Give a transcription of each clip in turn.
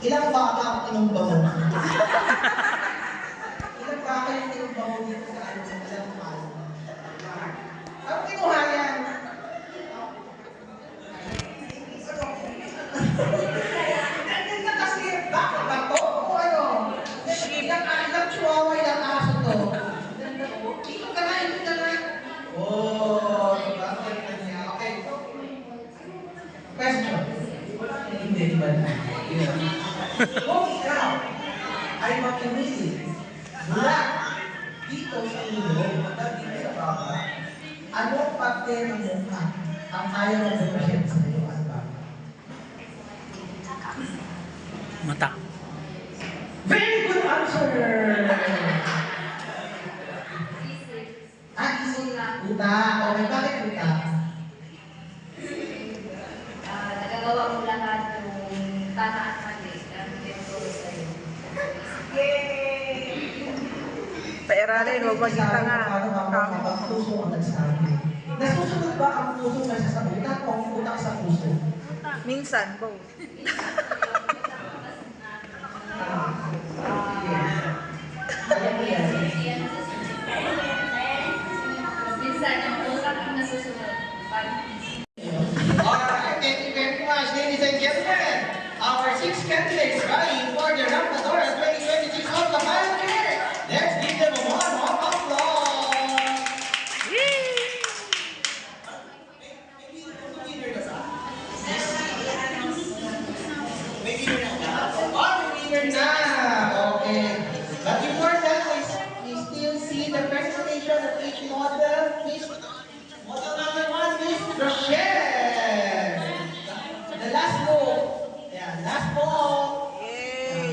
Ilang baka ang tinumba mo? Ilang baka yung tinumba mo dito sa ano? Ilang mahal? Ang kinuha yan? Ganyan ka kasi, bakit ba to? O ano? Ilang chihuahua, ilang aso to? Dito ka na, ito ka na. Oh, diba? Okay. Question. Hindi, di ba na? Kung ikaw ay makimili mula dito sa ulo, dito sa baba, anong parte ng mukha ang ayaw na represent sa iyo at baba? Mata. Very good answer! Uta. Okay, bakit uta? Nagagawa mo lahat yung tama at mali. Ang tinuturo sa'yo. Yay! Pairalin, huwag magkita nga. Ang puso ang nagsabi. Nasusunod ba ang puso kaysa sa utak o ang utak sa puso? Minsan, both. Alam mo yan. Minsan, ang utak ang nasusunod. Alright, thank you very much, ladies and gentlemen. Our 6 candidates vying for the Rapadora 2026 on the Pioneer. Let's give them a warm applause. May winner na. Oh, may winner na. Okay. But before that, we still see the presentation of each model. Please, model number 1, Miss Rochelle. The last row. Yeah, last row. Yay!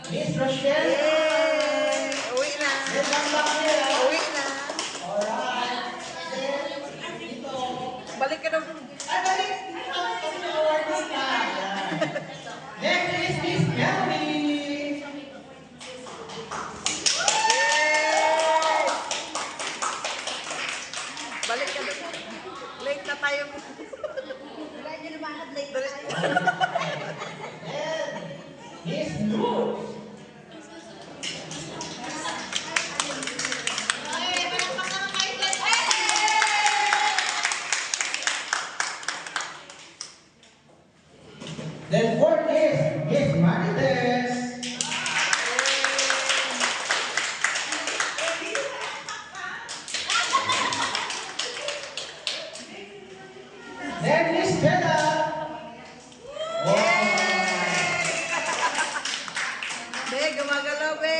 Miss Rochelle. Yay! Uwi na. Welcome back here. Uwi na. Alright. Then, dito. Balik ka daw. Ay, balik. Kasi na-award na. Next is Miss Melanie. Yay! Balik ka daw. Late na tayo. Wala niyo lumakad late Dali. And Miss Luz. Then fourth is Miss Marites. Then Miss Bella. Wow. Be, gumagalaw, be.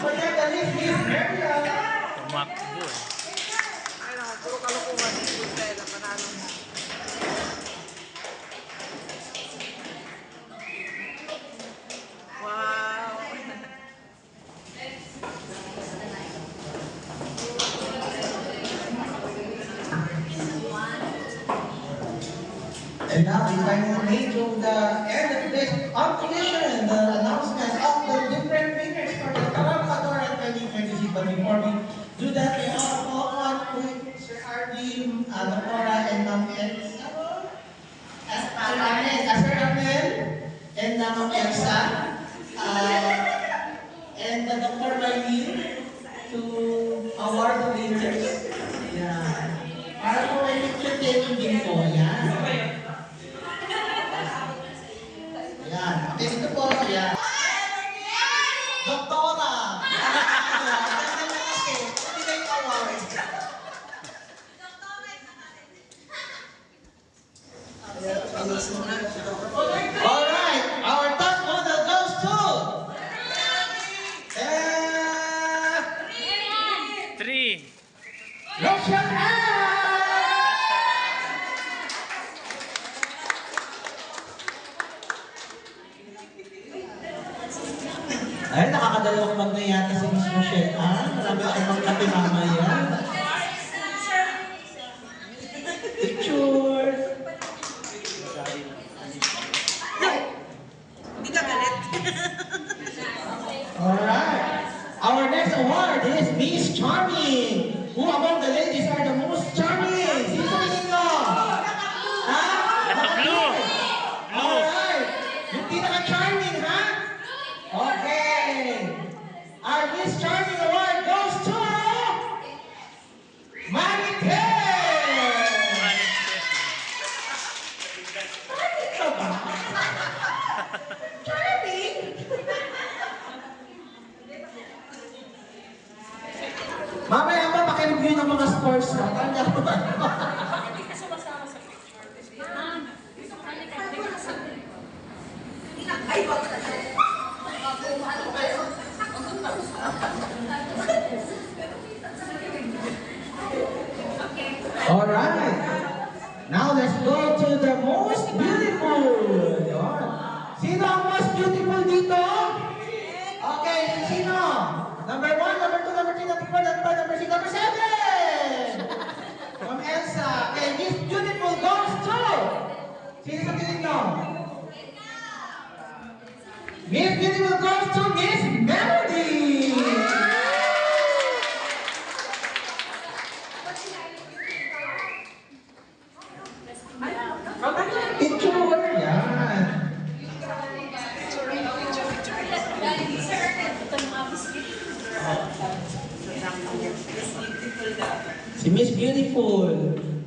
Forget the list, Miss Marian. Tumakbo eh. Ay, naku, puro kalukuhan. Stella, panalo. Wow. And now it's time to make to the end of this competition, the announcement of the different winners for the Karapadora 2026. But before we do that, we have a call on with Sir Arvin, Nora, and Ma'am Elsa. Sir Arvin and Ma'am Elsa. And Dr. Maylene to award the winners. Yeah. Para po may picture taking din po. Yan. Yan. Okay, dito po. Yan. Doktora! Hindi na yung award. Alright, our top model goes to 3. Rochelle Ann! Ay, nakakadalawang bag na yata si Miss Rochelle Ann. Marami akong magkape mamaya. Picture! Hindi ka galit. Alright. Our next award is Miss Charming. Who among the ladies are the most charming? Sino sa tingin mo? Ha? pinaka-charming, ha? Okay. Our Miss Charming Award goes to Marites! Charming ka ba? Charming? Mamaya ba pakireview ng mga scores mo? Tanya ko ba? Alright. Now let's go to the most beautiful. Yun. Sino ang most beautiful dito? Okay, sino? Number 1, number 2, number 3, number 4, number 5, number 6, number 7! From Elsa. Okay, Miss Beautiful goes to... Sino sa tingin nyo? Miss Beautiful goes to Miss Melody! Picture! Yan. Si Miss Beautiful.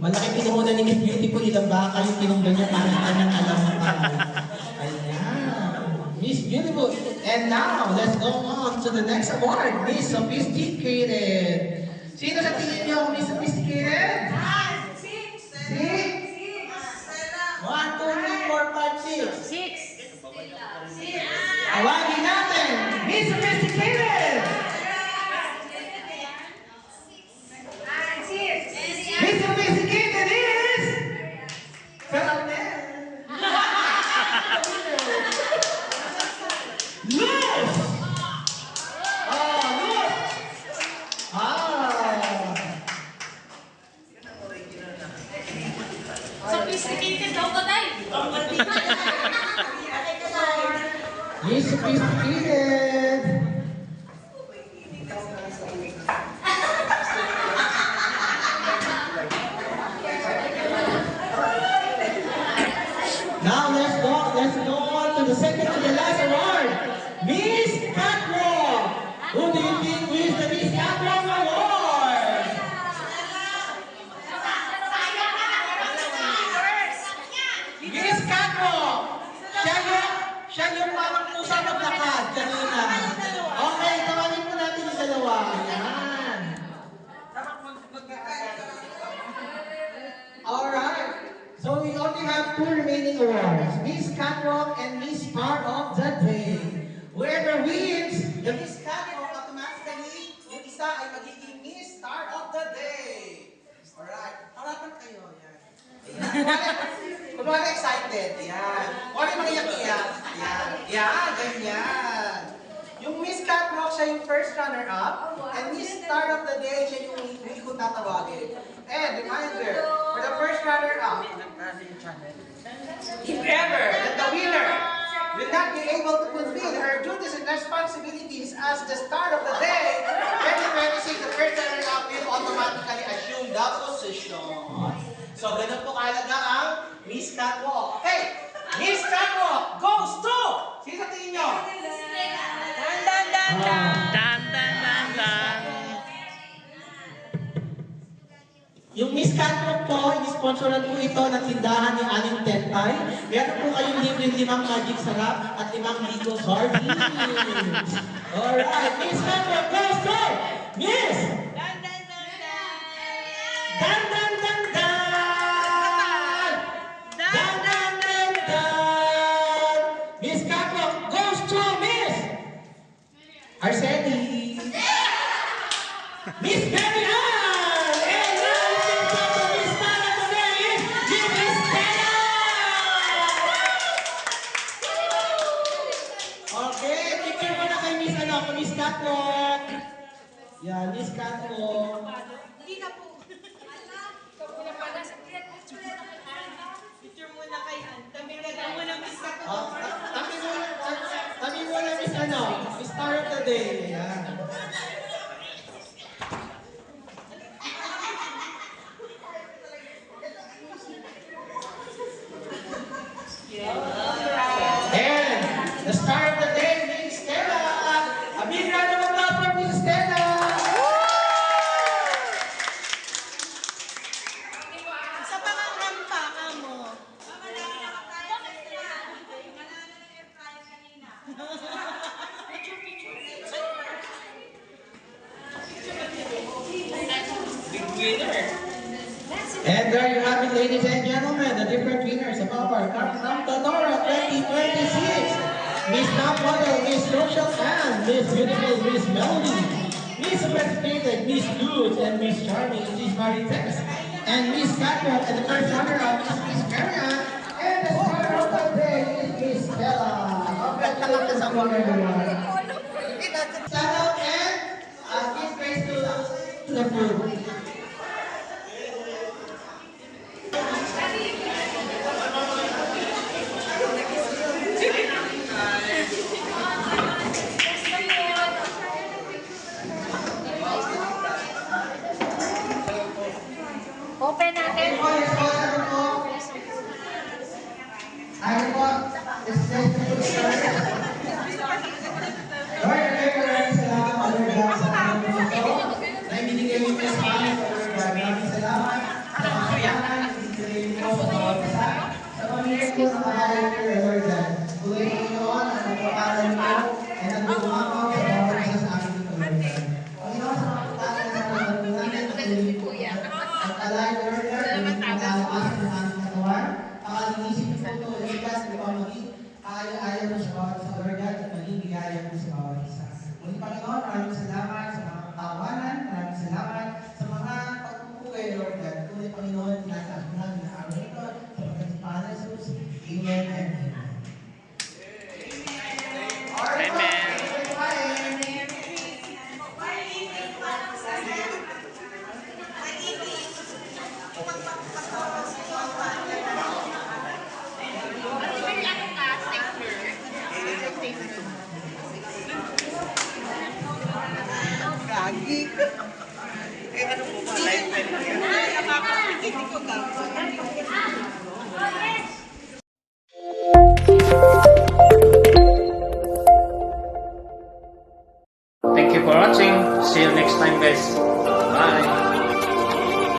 Malaki pinuhunan ni Miss Beautiful. Ilang baka yung tinunggan niya para kanyang alam na tayo. Ayan. Miss Beautiful. And now, let's go on to the next award. Miss Sophisticated. Sino sa tingin niyo Miss Sophisticated? 6? 1, 2, 3, 4, 5, 6. 6. Awagin natin, Miss Sophisticated! Miss Sophisticated is... Sir Arnel! Luz! Oh, Luz! Sophisticated daw ba tayo? Miss Sophisticated! Now let's go on to the second to the last award. Miss Catwalk! Who do you think wins the Miss Catwalk Award? Miss Catwalk! Siya yung parang pusa maglakad kanina. Okay, tawagin po natin yung dalawa. Ayan. Alright. So we only have 2 remaining awards. Miss Catwalk and Miss Star of the Day. Whoever wins the Miss Catwalk, automatically, yung isa ay magiging Miss Star of the Day. Alright. Harapan kayo. Yan. Kunwari excited. Yan. Kunwari mga iyak-iyak. Yan. Yan. Ganyan. Yung Miss Catwalk, siya yung first runner-up. And Miss Star of the Day, siya yung hindi ko tatawagin. And reminder, for the first runner-up, if ever that the winner will not be able to fulfill her duties and responsibilities as the Star of the Day, 2026, the first runner-up will automatically assume the position. So, ganun po kahalaga ang Miss Catwalk. Okay, Miss Catwalk goes to... Sino sa tingin nyo? Dan, dan, dan, dan. Yung Miss Catwalk po, in-sponsoran po ito ng tindahan ni Aling Tentay. Meron po kayong libre 5 magic sarap at 5 ligo sardines. Alright, Miss Catwalk goes to Miss! Dan, dan, dan, dan! Dan, dan, dan, dan! Dan, dan, dan, dan! Miss Catwalk goes to Miss! Arceli! Miss Mary Ann! Miss Catwalk! Yan, Miss Catwalk. Hindi na po. Picture muna kay Ann. Tabi muna Miss Catwalk. Tabi muna Miss Miss Star of the Day. Yan. And top model, Miss Rochelle Ann, Miss Beautiful, Miss Melody, Miss Sophisticated, Miss Good, and Miss Charming, Miss Maritex, and Miss Catherine, and the first runner-up is Miss Marian, and the star of the day is Miss Bella. Congratulations to everyone. Stand up and give praise to the food. Open natin. Ano po? This is Lord, maraming salamat, Lord God, sa aming mga ito. Na ibinigay mo po sa amin, Lord God. Maraming salamat sa kakayanan, ibinigay mo sa bawat isa. Sa pamilya ko, sa kahalan ko, Lord God. Tuloy mo noon ang nagpapalan mo at nagbumapaw sa bawat isa sa amin ito, Lord God. Panginoon, sa mga putalan sa mga natin, tuloy mo po. At alay, Lord God, ang pagkalabasan ng aming katawan. Pakalinisin mo po ito, Lord God, sa pamaging ayaw mo sa bawat isa, Lord God, at maging bigaya mo sa bawat isa. Muli Panginoon, maraming salamat sa mga tawanan, maraming salamat sa mga pagpupuwi, Lord God. Muli Panginoon, tinataas mo namin ang araw ito sa pagkatipahan ng Jesus. Amen and amen. Amen. Gagi. Eh, ano po ba? Live, live. Hindi ko gagawin.